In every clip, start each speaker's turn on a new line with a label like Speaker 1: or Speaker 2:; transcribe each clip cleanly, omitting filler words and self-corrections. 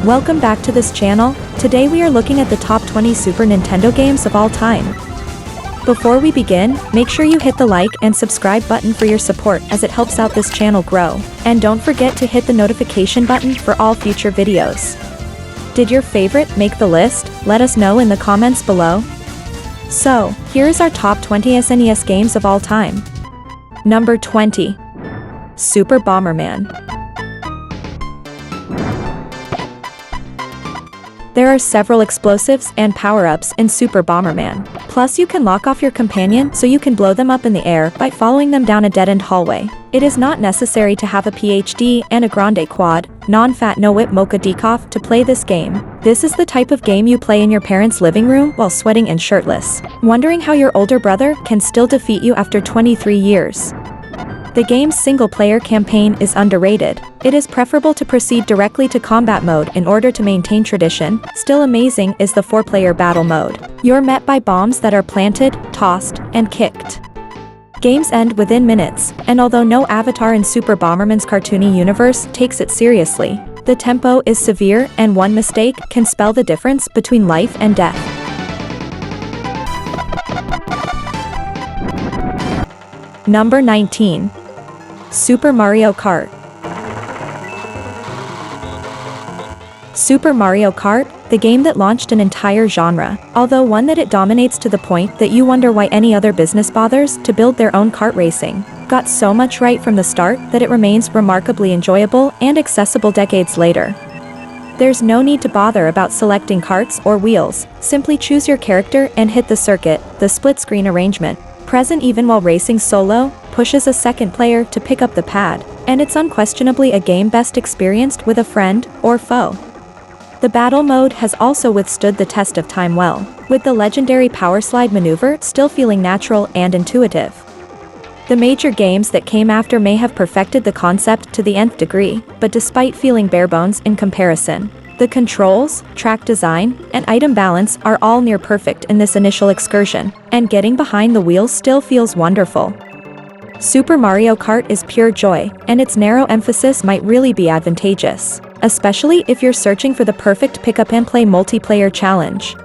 Speaker 1: Welcome back to this channel. Today we are looking at the top 20 Super Nintendo games of all time. Before we begin, make sure you hit the like and subscribe button for your support as it helps out this channel grow. And don't forget to hit the notification button for all future videos. Did your favorite make the list? Let us know in the comments below. So, here is our top 20 SNES games of all time. Number 20. Super Bomberman. There are several explosives and power-ups in Super Bomberman. Plus you can lock off your companion so you can blow them up in the air by following them down a dead-end hallway. It is not necessary to have a PhD and a Grande Quad, non-fat no-whip mocha decaf to play this game. This is the type of game you play in your parents' living room while sweating and shirtless, wondering how your older brother can still defeat you after 23 years. The game's single-player campaign is underrated. It is preferable to proceed directly to combat mode in order to maintain tradition. Still amazing is the 4-player battle mode. You're met by bombs that are planted, tossed, and kicked. Games end within minutes, and although no avatar in Super Bomberman's cartoony universe takes it seriously, the tempo is severe and one mistake can spell the difference between life and death. Number 19. Super Mario Kart. Super Mario Kart, the game that launched an entire genre, although one that it dominates to the point that you wonder why any other business bothers to build their own kart racing, got so much right from the start that it remains remarkably enjoyable and accessible decades later. There's no need to bother about selecting karts or wheels, simply choose your character and hit the circuit. The split-screen arrangement, present even while racing solo, pushes a second player to pick up the pad, and it's unquestionably a game best experienced with a friend or foe. The battle mode has also withstood the test of time well, with the legendary power slide maneuver still feeling natural and intuitive. The major games that came after may have perfected the concept to the nth degree, but despite feeling bare bones in comparison, the controls, track design, and item balance are all near perfect in this initial excursion, and getting behind the wheel still feels wonderful. Super Mario Kart is pure joy, and its narrow emphasis might really be advantageous, especially if you're searching for the perfect pick-up-and-play multiplayer challenge.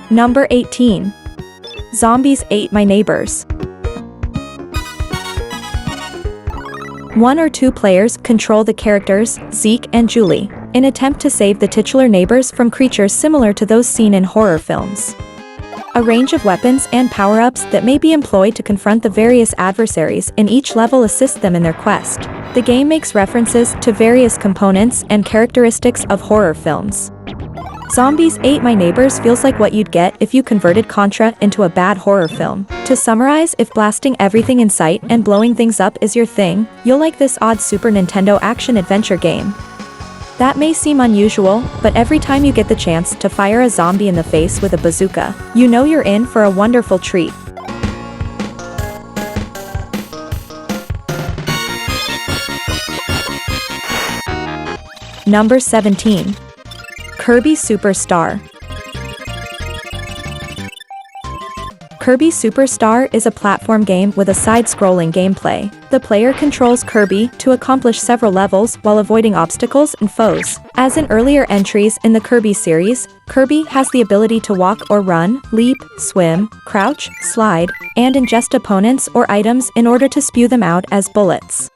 Speaker 1: Number 18. Zombies Ate My Neighbors. 1 or 2 players control the characters, Zeke and Julie, in attempt to save the titular neighbors from creatures similar to those seen in horror films. A range of weapons and power-ups that may be employed to confront the various adversaries in each level assist them in their quest. The game makes references to various components and characteristics of horror films. Zombies Ate My Neighbors feels like what you'd get if you converted Contra into a bad horror film. To summarize, if blasting everything in sight and blowing things up is your thing, you'll like this odd Super Nintendo action-adventure game. That may seem unusual, but every time you get the chance to fire a zombie in the face with a bazooka, you know you're in for a wonderful treat. Number 17. Kirby Superstar. Kirby Superstar is a platform game with a side-scrolling gameplay. The player controls Kirby to accomplish several levels while avoiding obstacles and foes. As in earlier entries in the Kirby series, Kirby has the ability to walk or run, leap, swim, crouch, slide, and ingest opponents or items in order to spew them out as bullets.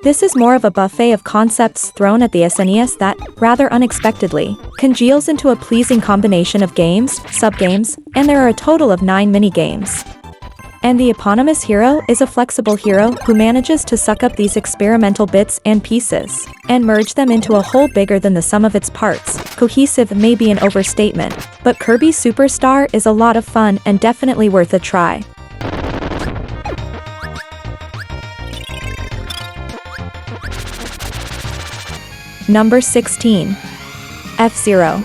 Speaker 1: This is more of a buffet of concepts thrown at the SNES that, rather unexpectedly, congeals into a pleasing combination of games, sub-games, and there are a total of 9 mini-games. And the eponymous hero is a flexible hero who manages to suck up these experimental bits and pieces, and merge them into a whole bigger than the sum of its parts. Cohesive may be an overstatement, but Kirby Superstar is a lot of fun and definitely worth a try. Number 16. F-Zero.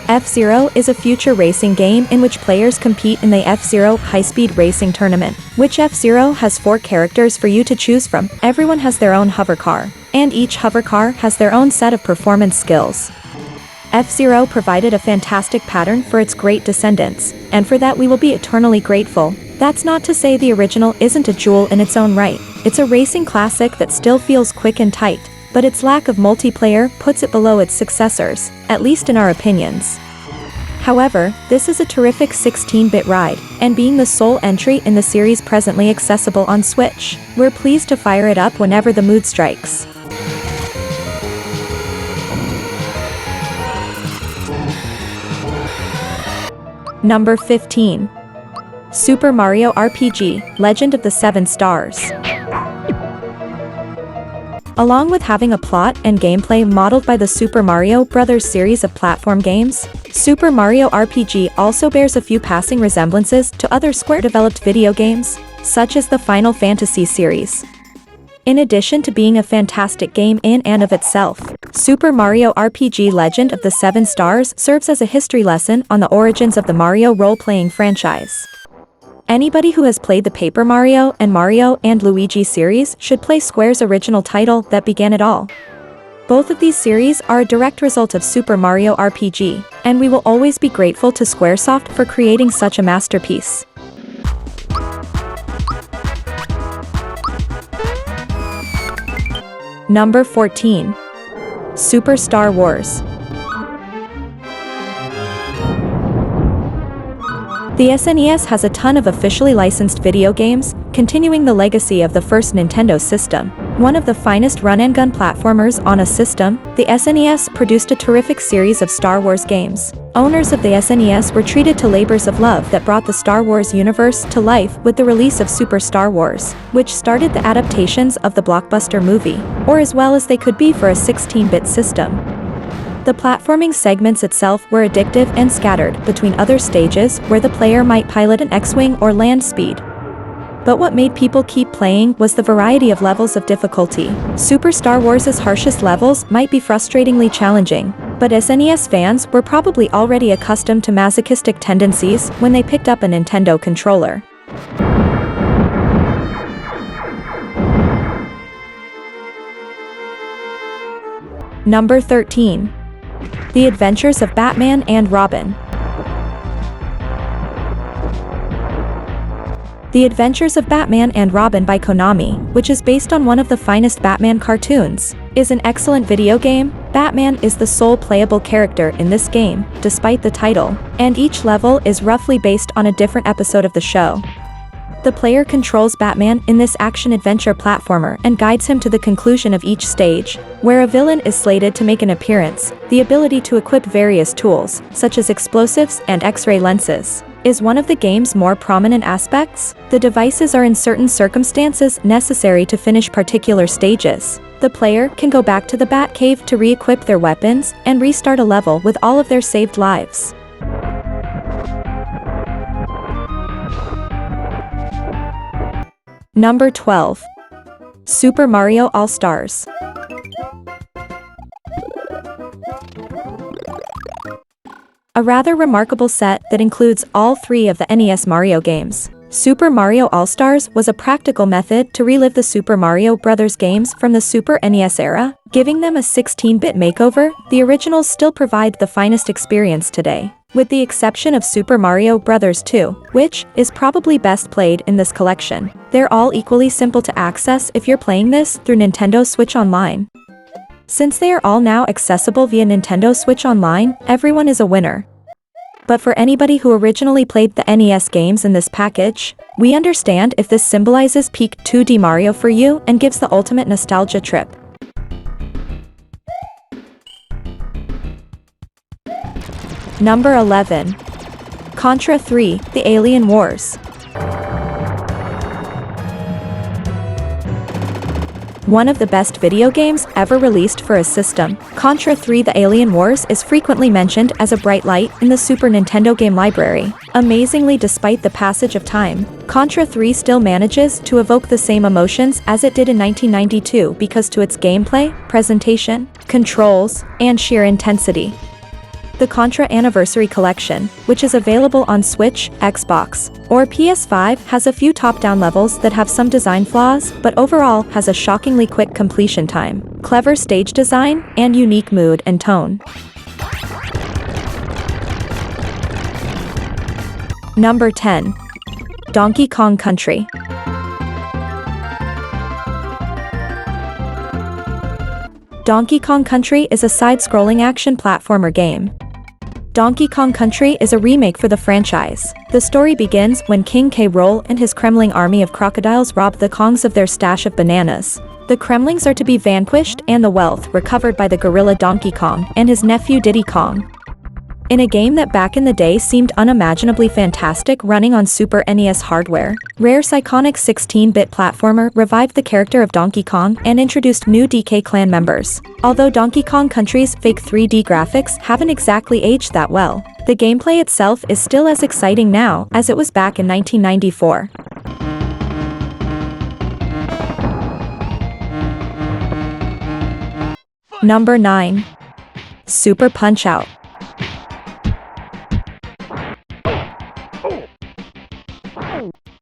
Speaker 1: F-Zero is a future racing game in which players compete in the F-Zero high-speed racing tournament, which F-Zero has 4 characters for you to choose from. Everyone has their own hover car, and each hover car has their own set of performance skills. F-Zero provided a fantastic pattern for its great descendants, and for that we will be eternally grateful. That's not to say the original isn't a jewel in its own right. It's a racing classic that still feels quick and tight, but its lack of multiplayer puts it below its successors, at least in our opinions. However, this is a terrific 16-bit ride, and being the sole entry in the series presently accessible on Switch, we're pleased to fire it up whenever the mood strikes. Number 15. Super Mario RPG: Legend of the Seven Stars. Along with having a plot and gameplay modeled by the Super Mario Bros. Series of platform games, Super Mario RPG also bears a few passing resemblances to other Square-developed video games, such as the Final Fantasy series. In addition to being a fantastic game in and of itself, Super Mario RPG Legend of the Seven Stars serves as a history lesson on the origins of the Mario role-playing franchise. Anybody who has played the Paper Mario and Luigi series should play Square's original title that began it all. Both of these series are a direct result of Super Mario RPG, and we will always be grateful to Squaresoft for creating such a masterpiece. Number 14. Super Star Wars. The SNES has a ton of officially licensed video games, continuing the legacy of the first Nintendo system. One of the finest run-and-gun platformers on a system, the SNES produced a terrific series of Star Wars games. Owners of the SNES were treated to labors of love that brought the Star Wars universe to life with the release of Super Star Wars, which started the adaptations of the blockbuster movie, or as well as they could be for a 16-bit system. The platforming segments itself were addictive and scattered between other stages where the player might pilot an X-Wing or land speed. But what made people keep playing was the variety of levels of difficulty. Super Star Wars' harshest levels might be frustratingly challenging, but SNES fans were probably already accustomed to masochistic tendencies when they picked up a Nintendo controller. Number 13. The Adventures of Batman and Robin. The Adventures of Batman and Robin by Konami, which is based on one of the finest Batman cartoons, is an excellent video game. Batman is the sole playable character in this game, despite the title, and each level is roughly based on a different episode of the show. The player controls Batman in this action-adventure platformer and guides him to the conclusion of each stage, where a villain is slated to make an appearance. The ability to equip various tools, such as explosives and X-ray lenses, is one of the game's more prominent aspects. The devices are in certain circumstances necessary to finish particular stages. The player can go back to the Batcave to re-equip their weapons and restart a level with all of their saved lives. Number 12. Super Mario All-Stars. A rather remarkable set that includes all three of the NES Mario games. Super Mario All-Stars was a practical method to relive the Super Mario Bros. Games from the Super NES era, giving them a 16-bit makeover. The originals still provide the finest experience today, with the exception of Super Mario Bros. 2, which is probably best played in this collection. They're all equally simple to access if you're playing this through Nintendo Switch Online. Since they are all now accessible via Nintendo Switch Online, everyone is a winner. But for anybody who originally played the NES games in this package, we understand if this symbolizes peak 2D Mario for you and gives the ultimate nostalgia trip. Number 11. Contra 3: The Alien Wars. One of the best video games ever released for a system, Contra 3: The Alien Wars is frequently mentioned as a bright light in the Super Nintendo game library. Amazingly, despite the passage of time, Contra 3 still manages to evoke the same emotions as it did in 1992 because to its gameplay, presentation, controls, and sheer intensity. The Contra Anniversary Collection, which is available on Switch, Xbox, or PS5, has a few top-down levels that have some design flaws, but overall has a shockingly quick completion time, clever stage design, and unique mood and tone. Number 10. Donkey Kong Country. Donkey Kong Country is a side-scrolling action platformer game. Donkey Kong Country is a remake for the franchise. The story begins when King K. Rool and his Kremling army of crocodiles rob the Kongs of their stash of bananas. The Kremlings are to be vanquished and the wealth recovered by the gorilla Donkey Kong and his nephew Diddy Kong. In a game that back in the day seemed unimaginably fantastic running on Super NES hardware, Rare's iconic 16-bit platformer revived the character of Donkey Kong and introduced new DK clan members. Although Donkey Kong Country's fake 3D graphics haven't exactly aged that well, the gameplay itself is still as exciting now as it was back in 1994. Number 9. Super Punch-Out!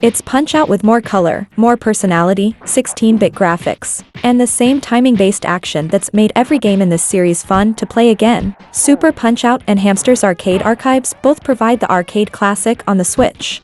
Speaker 1: It's Punch-Out with more color, more personality, 16-bit graphics, and the same timing-based action that's made every game in this series fun to play again. Super Punch-Out and Hamster's Arcade Archives both provide the arcade classic on the Switch.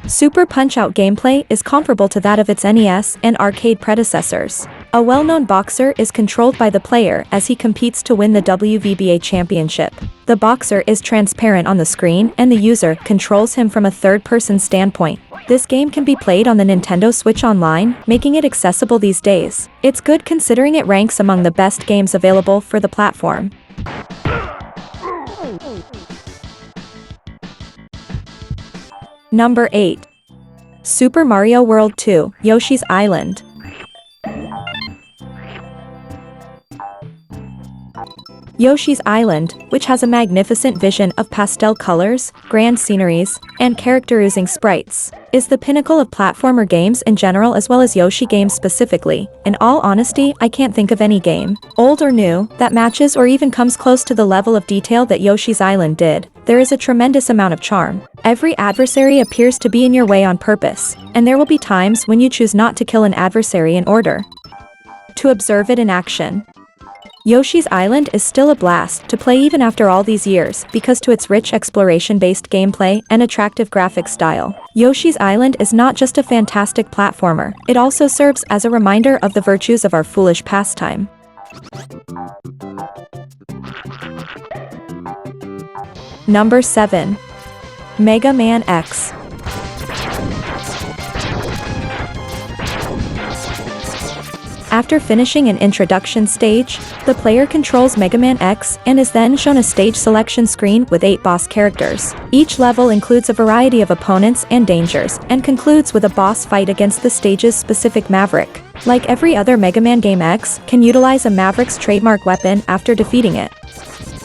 Speaker 1: Super Punch-Out gameplay is comparable to that of its NES and arcade predecessors. A well-known boxer is controlled by the player as he competes to win the WVBA championship. The boxer is transparent on the screen and the user controls him from a third-person standpoint. This game can be played on the Nintendo Switch Online, making it accessible these days. It's good considering it ranks among the best games available for the platform. Number 8. Super Mario World 2: Yoshi's Island. Yoshi's Island, which has a magnificent vision of pastel colors, grand sceneries, and character-oozing sprites, is the pinnacle of platformer games in general as well as Yoshi games specifically. In all honesty, I can't think of any game, old or new, that matches or even comes close to the level of detail that Yoshi's Island did. There is a tremendous amount of charm. Every adversary appears to be in your way on purpose, and there will be times when you choose not to kill an adversary in order to observe it in action. Yoshi's Island is still a blast to play even after all these years because to its rich exploration-based gameplay and attractive graphic style. Yoshi's Island is not just a fantastic platformer, it also serves as a reminder of the virtues of our foolish pastime. Number 7. Mega Man X. After finishing an introduction stage, the player controls Mega Man X and is then shown a stage selection screen with 8 boss characters. Each level includes a variety of opponents and dangers, and concludes with a boss fight against the stage's specific Maverick. Like every other Mega Man game, X can utilize a Maverick's trademark weapon after defeating it.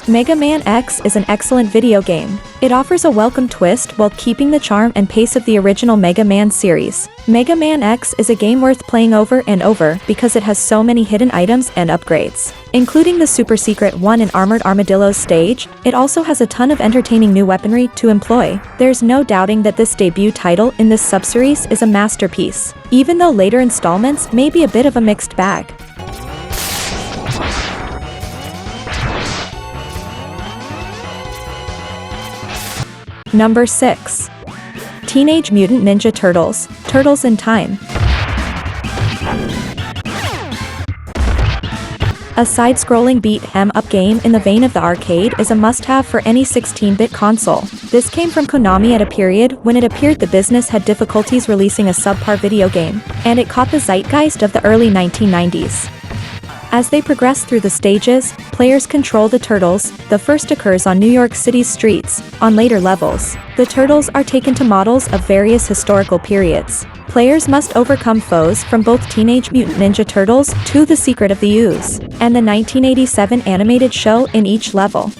Speaker 1: Mega Man X is an excellent video game. It offers a welcome twist while keeping the charm and pace of the original Mega Man series. Mega Man X is a game worth playing over and over because it has so many hidden items and upgrades, including the super secret one in Armored Armadillo's stage. It also has a ton of entertaining new weaponry to employ. There's no doubting that this debut title in this subseries is a masterpiece, even though later installments may be a bit of a mixed bag. Number 6. Teenage Mutant Ninja Turtles: Turtles in Time. A side-scrolling beat-em-up game in the vein of the arcade is a must-have for any 16-bit console. This came from Konami at a period when it appeared the business had difficulties releasing a subpar video game, and it caught the zeitgeist of the early 1990s. As they progress through the stages, players control the turtles. The first occurs on New York City's streets. On later levels, the turtles are taken to models of various historical periods. Players must overcome foes from both Teenage Mutant Ninja Turtles to The Secret of the Ooze, and the 1987 animated show in each level.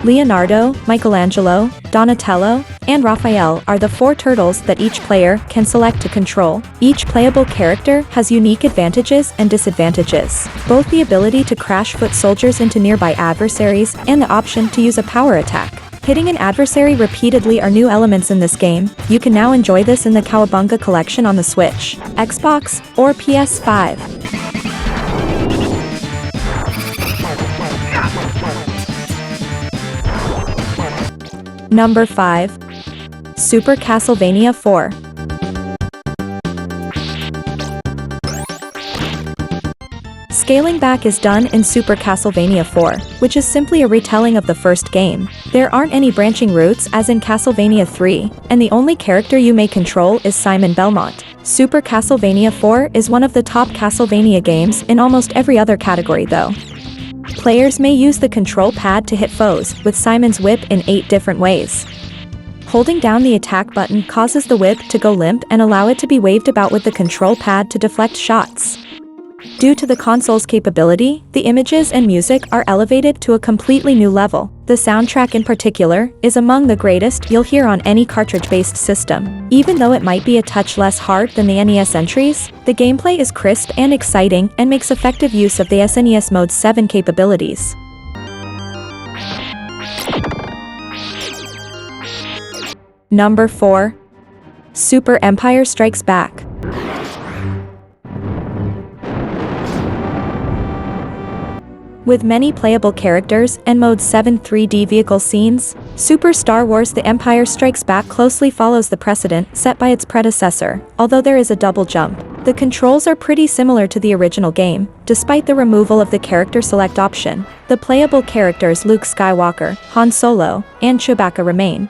Speaker 1: Leonardo, Michelangelo, Donatello, and Raphael are the 4 turtles that each player can select to control. Each playable character has unique advantages and disadvantages, both the ability to crash foot soldiers into nearby adversaries and the option to use a power attack. Hitting an adversary repeatedly are new elements in this game. You can now enjoy this in the Cowabunga collection on the Switch, Xbox, or PS5. Number 5. Super Castlevania 4. Scaling back is done in Super Castlevania 4, which is simply a retelling of the first game. There aren't any branching routes as in Castlevania 3, and the only character you may control is Simon Belmont. Super Castlevania 4 is one of the top Castlevania games in almost every other category though. Players may use the control pad to hit foes with Simon's whip in 8 different ways. Holding down the attack button causes the whip to go limp and allow it to be waved about with the control pad to deflect shots. Due to the console's capability, the images and music are elevated to a completely new level. The soundtrack in particular is among the greatest you'll hear on any cartridge-based system. Even though it might be a touch less hard than the NES entries, the gameplay is crisp and exciting and makes effective use of the SNES Mode 7 capabilities. Number 4. Super Empire Strikes Back. With many playable characters and Mode 7 3D vehicle scenes, Super Star Wars The Empire Strikes Back closely follows the precedent set by its predecessor, although there is a double jump. The controls are pretty similar to the original game, despite the removal of the character select option. The playable characters Luke Skywalker, Han Solo, and Chewbacca remain.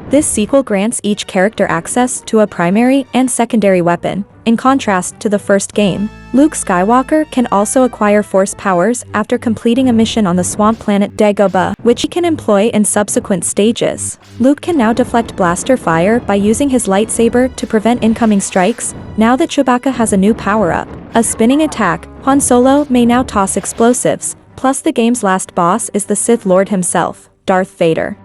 Speaker 1: This sequel grants each character access to a primary and secondary weapon, in contrast to the first game. Luke Skywalker can also acquire force powers after completing a mission on the swamp planet Dagobah, which he can employ in subsequent stages. Luke can now deflect blaster fire by using his lightsaber to prevent incoming strikes, now that Chewbacca has a new power-up. A spinning attack, Han Solo may now toss explosives, plus the game's last boss is the Sith Lord himself, Darth Vader.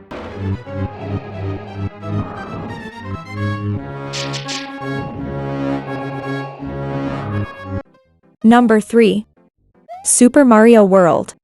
Speaker 1: Number 3. Super Mario World.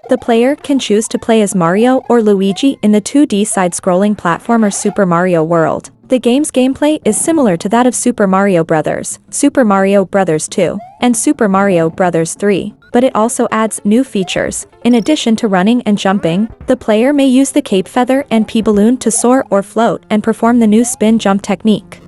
Speaker 1: The player can choose to play as Mario or Luigi in the 2D side-scrolling platformer Super Mario World. The game's gameplay is similar to that of Super Mario Bros., Super Mario Bros. 2, and Super Mario Bros. 3. But it also adds new features. In addition to running and jumping, the player may use the cape feather and P-balloon to soar or float and perform the new spin jump technique.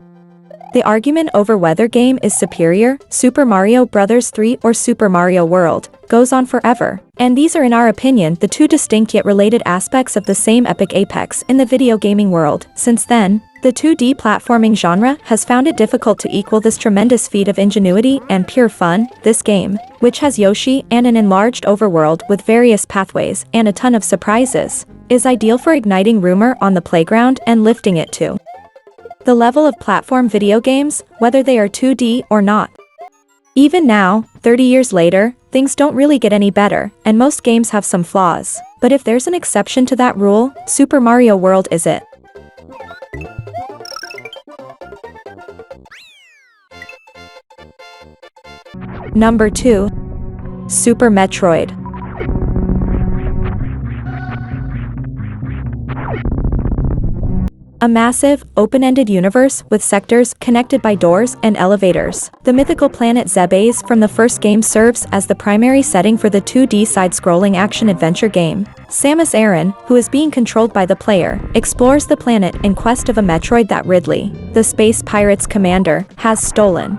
Speaker 1: The argument over whether game is superior, Super Mario Bros. 3 or Super Mario World, goes on forever. And these are in our opinion the two distinct yet related aspects of the same epic apex in the video gaming world. Since then, the 2D platforming genre has found it difficult to equal this tremendous feat of ingenuity and pure fun. This game, which has Yoshi and an enlarged overworld with various pathways and a ton of surprises, is ideal for igniting rumor on the playground and lifting it to the level of platform video games, whether they are 2D or not. Even now, 30 years later, things don't really get any better, and most games have some flaws. But if there's an exception to that rule, Super Mario World is it. Number 2. Super Metroid. A massive, open-ended universe with sectors connected by doors and elevators. The mythical planet ZELDA from the first game serves as the primary setting for the 2D side-scrolling action-adventure game. Samus Aran, who is being controlled by the player, explores the planet in quest of a Metroid that Ridley, the space pirate's commander, has stolen.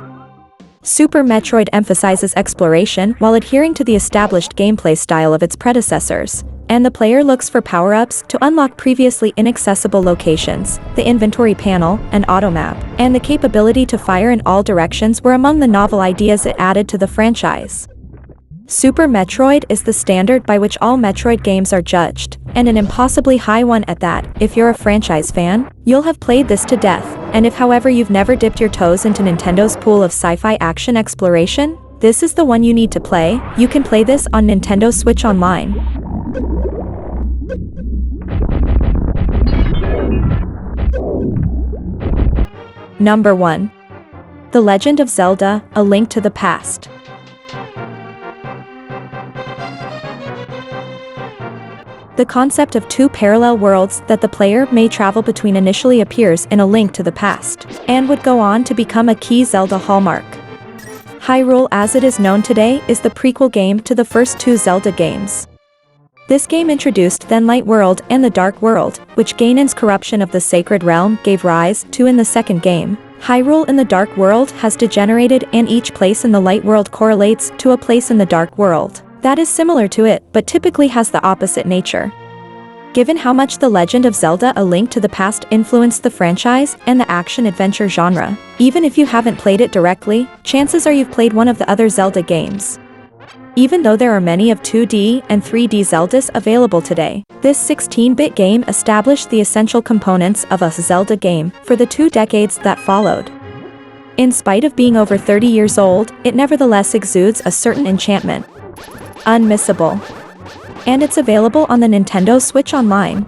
Speaker 1: Super Metroid emphasizes exploration while adhering to the established gameplay style of its predecessors, and the player looks for power-ups to unlock previously inaccessible locations. The inventory panel, an automap, and the capability to fire in all directions were among the novel ideas it added to the franchise. Super Metroid is the standard by which all Metroid games are judged, and an impossibly high one at that. If you're a franchise fan, you'll have played this to death, and if however you've never dipped your toes into Nintendo's pool of sci-fi action exploration, this is the one you need to play. You can play this on Nintendo Switch Online. Number 1. The Legend of Zelda: A Link to the Past. The concept of two parallel worlds that the player may travel between initially appears in A Link to the Past, and would go on to become a key Zelda hallmark. Hyrule as it is known today is the prequel game to the first two Zelda games. This game introduced then Light World and the Dark World, which Ganon's corruption of the Sacred Realm gave rise to in the second game. Hyrule in the Dark World has degenerated and each place in the Light World correlates to a place in the Dark World that is similar to it but typically has the opposite nature. Given how much The Legend of Zelda: A Link to the Past influenced the franchise and the action-adventure genre, even if you haven't played it directly, chances are you've played one of the other Zelda games. Even though there are many of 2D and 3D Zeldas available today, this 16-bit game established the essential components of a Zelda game for the 2 decades that followed. In spite of being over 30 years old, it nevertheless exudes a certain enchantment. Unmissable. And it's available on the Nintendo Switch Online.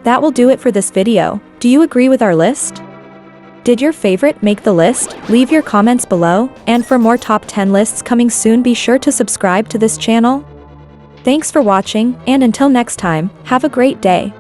Speaker 1: That will do it for this video. Do you agree with our list? Did your favorite make the list? Leave your comments below, and for more top 10 lists coming soon, be sure to subscribe to this channel. Thanks for watching, and until next time, have a great day.